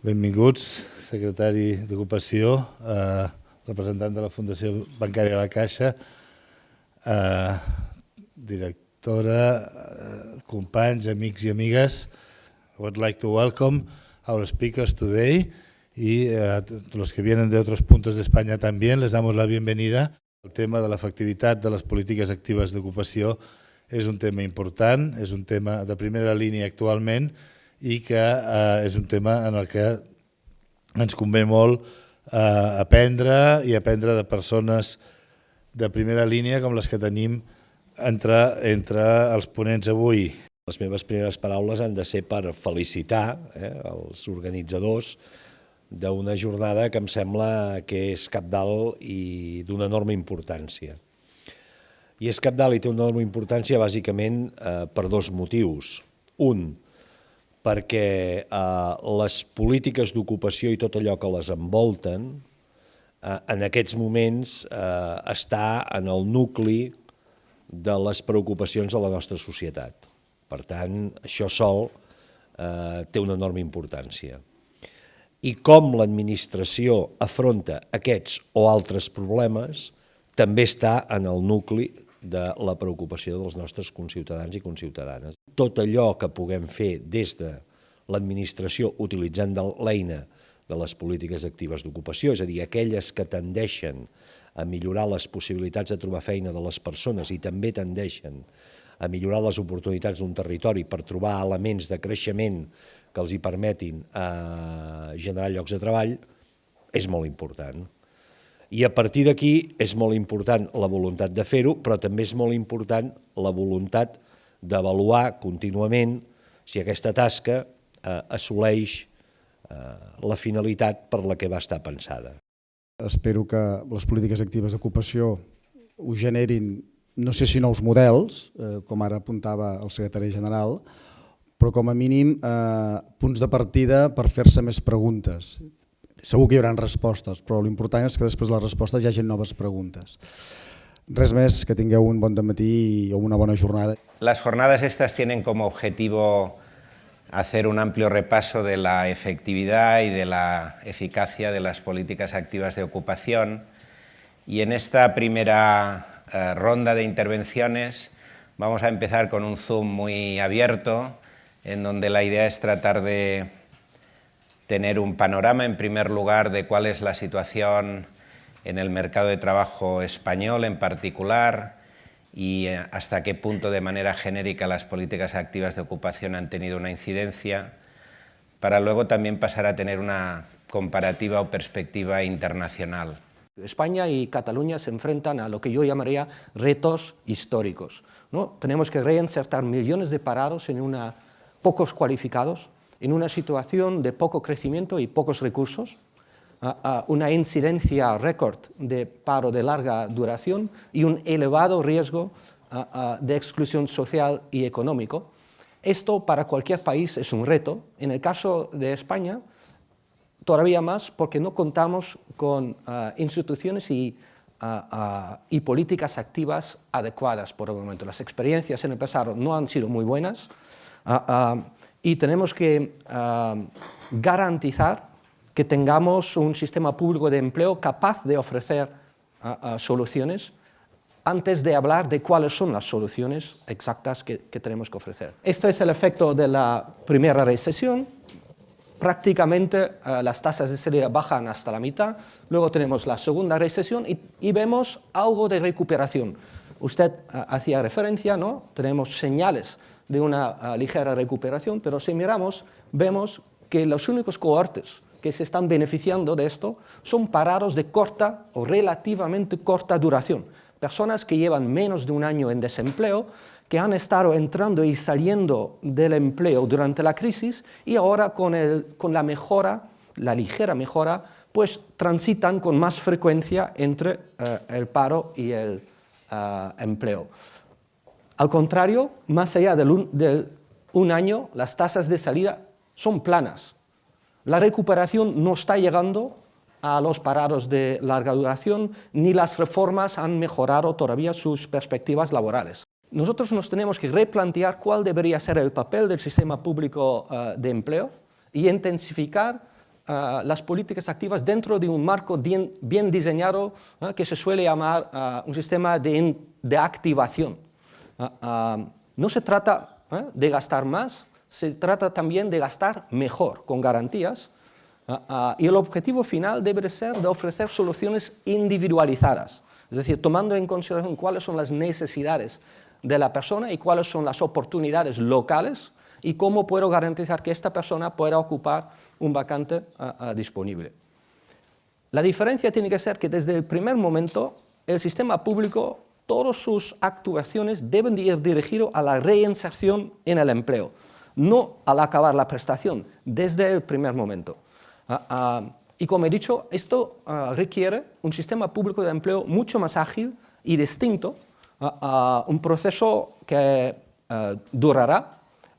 Benvinguts, secretari d'Ocupació, representant de la Fundació Bancària de la Caixa, directora, companys, amics i amigues. I would like to welcome our speakers today y a los que vienen de otros puntos de España también les damos la bienvenida. El tema de l'efectivitat de les polítiques actives d'ocupació és un tema important, és un tema de primera línia actualment i que és un tema en el que ens convé molt aprendre i aprendre de persones de primera línia com les que tenim entre els ponents avui. Les meves primeres paraules han de ser per felicitar els organitzadors d'una jornada que em sembla que és cabdal i d'una enorme importància. I és cabdal i té una enorme importància bàsicament per dos motius. Un, perquè les polítiques d'ocupació i tot allò que les envolten en aquests moments està en el nucli de les preocupacions de la nostra societat. Per tant, això sol té una enorme importància. I com l'administració afronta aquests o altres problemes també està en el nucli de la preocupació dels nostres conciutadans i conciutadanes. Tot allò que puguem fer des de l'administració utilitzant l'eina de les polítiques actives d'ocupació, és a dir, aquelles que tendeixen a millorar les possibilitats de trobar feina de les persones i també tendeixen a millorar les oportunitats d'un territori per trobar elements de creixement que els hi permetin generar llocs de treball, és molt important. I a partir d'aquí és molt important la voluntat de fer-ho, però també és molt important la voluntat d'avaluar contínuament si aquesta tasca assoleix la finalitat per la que va estar pensada. Espero que les polítiques actives d'ocupació ho generin, no sé si nous models, com ara apuntava el secretari general, però com a mínim punts de partida per fer-se més preguntes. Segur que hi haurà respostes, però l'important és que després de les respostes hi hagi noves preguntes. Res més, que tingueu un bon dematí i una bona jornada. Las jornadas estas tienen como objetivo hacer un amplio repaso de la efectividad y de la eficacia de las políticas activas de ocupación y en esta primera ronda de intervenciones vamos a empezar con un zoom muy abierto en donde la idea es tratar de tener un panorama, en primer lugar, de cuál es la situación en el mercado de trabajo español en particular y hasta qué punto de manera genérica las políticas activas de ocupación han tenido una incidencia, para luego también pasar a tener una comparativa o perspectiva internacional. España y Cataluña se enfrentan a lo que yo llamaría retos históricos, ¿no? Tenemos que reinsertar millones de parados pocos cualificados, en una situación de poco crecimiento y pocos recursos, una incidencia récord de paro de larga duración y un elevado riesgo de exclusión social y económico. Esto para cualquier país es un reto. En el caso de España, todavía más porque no contamos con instituciones y políticas activas adecuadas por el momento. Las experiencias en el pasado no han sido muy buenas y tenemos que garantizar que tengamos un sistema público de empleo capaz de ofrecer soluciones antes de hablar de cuáles son las soluciones exactas que tenemos que ofrecer. Este es el efecto de la primera recesión. Prácticamente las tasas de salida bajan hasta la mitad, luego tenemos la segunda recesión y vemos algo de recuperación. Usted hacía referencia, ¿no? Tenemos señales de una ligera recuperación, pero si miramos, vemos que los únicos cohortes que se están beneficiando de esto son parados de corta o relativamente corta duración. Personas que llevan menos de un año en desempleo, que han estado entrando y saliendo del empleo durante la crisis y ahora con la mejora, la ligera mejora, pues transitan con más frecuencia entre el paro y el empleo. Al contrario, más allá de un año, las tasas de salida son planas. La recuperación no está llegando a los parados de larga duración, ni las reformas han mejorado todavía sus perspectivas laborales. Nosotros nos tenemos que replantear cuál debería ser el papel del sistema público de empleo y intensificar las políticas activas dentro de un marco bien diseñado que se suele llamar un sistema de activación. No se trata de gastar más, se trata también de gastar mejor, con garantías, y el objetivo final debe ser de ofrecer soluciones individualizadas, es decir, tomando en consideración cuáles son las necesidades de la persona y cuáles son las oportunidades locales y cómo puedo garantizar que esta persona pueda ocupar un vacante disponible. La diferencia tiene que ser que desde el primer momento el sistema público, todas sus actuaciones deben de ir dirigidas a la reinserción en el empleo, no al acabar la prestación, desde el primer momento. Y como he dicho, esto requiere un sistema público de empleo mucho más ágil y distinto, un proceso que durará,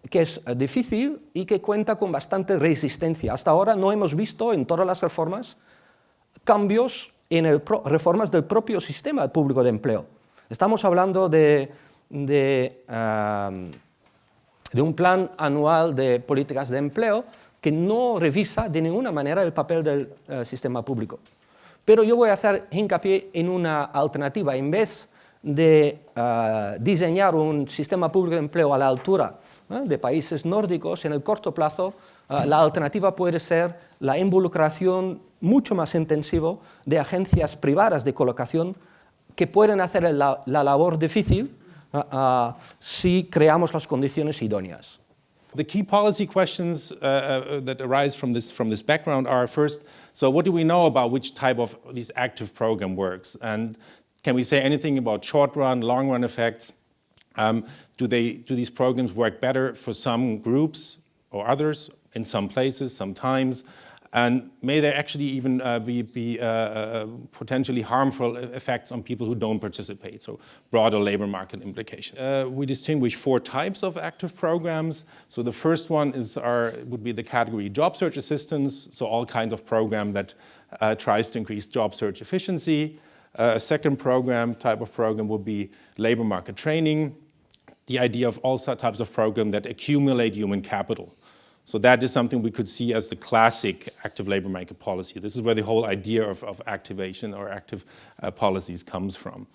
que es difícil y que cuenta con bastante resistencia. Hasta ahora no hemos visto en todas las reformas cambios en reformas del propio sistema público de empleo. Estamos hablando de un plan anual de políticas de empleo que no revisa de ninguna manera el papel del sistema público. Pero yo voy a hacer hincapié en una alternativa. En vez de diseñar un sistema público de empleo a la altura de países nórdicos, en el corto plazo, la alternativa puede ser la involucración mucho más intensiva de agencias privadas de colocación que pueden hacer la labor difícil si creamos las condiciones idóneas. The key policy questions that arise from this background are, first, so what do we know about which type of these active program works? And can we say anything about short-run, long-run effects? Do these programs work better for some groups or others in some places, sometimes? And may there actually even be potentially harmful effects on people who don't participate, so broader labor market implications. We distinguish 4 types of active programs. So the first one would be the category job search assistance, so all kinds of program that tries to increase job search efficiency. A second type of program would be labor market training, the idea of all types of programs that accumulate human capital. So that is something we could see as the classic active labor market policy. This is where the whole idea of activation or active policies comes from.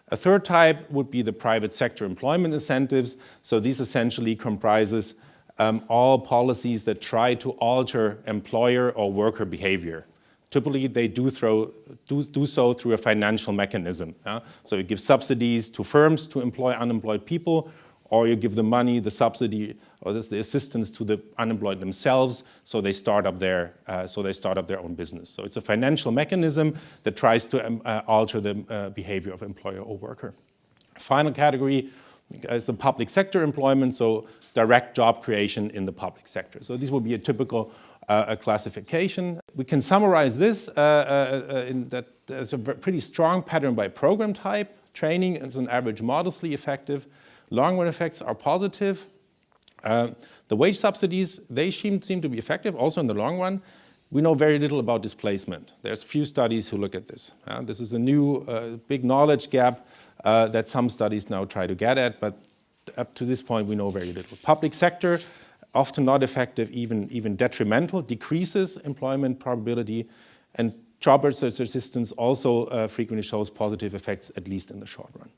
A third type would be the private sector employment incentives. So this essentially comprises all policies that try to alter employer or worker behavior. Typically, they do so through a financial mechanism. So you give subsidies to firms to employ unemployed people, or you give the money, the subsidy, or the assistance to the unemployed themselves, so they start up their own business. So it's a financial mechanism that tries to alter the behavior of employer or worker. Final category is the public sector employment, so direct job creation in the public sector. So these would be a typical classification. We can summarize this in that there's a pretty strong pattern by program type. Training is on average modestly effective. Long-run effects are positive. The wage subsidies, they seem to be effective also in the long run. We know very little about displacement. There's few studies who look at this. This is a new big knowledge gap that some studies now try to get at, but up to this point we know very little. Public sector, often not effective, even detrimental, decreases employment probability, and job search assistance also frequently shows positive effects, at least in the short run.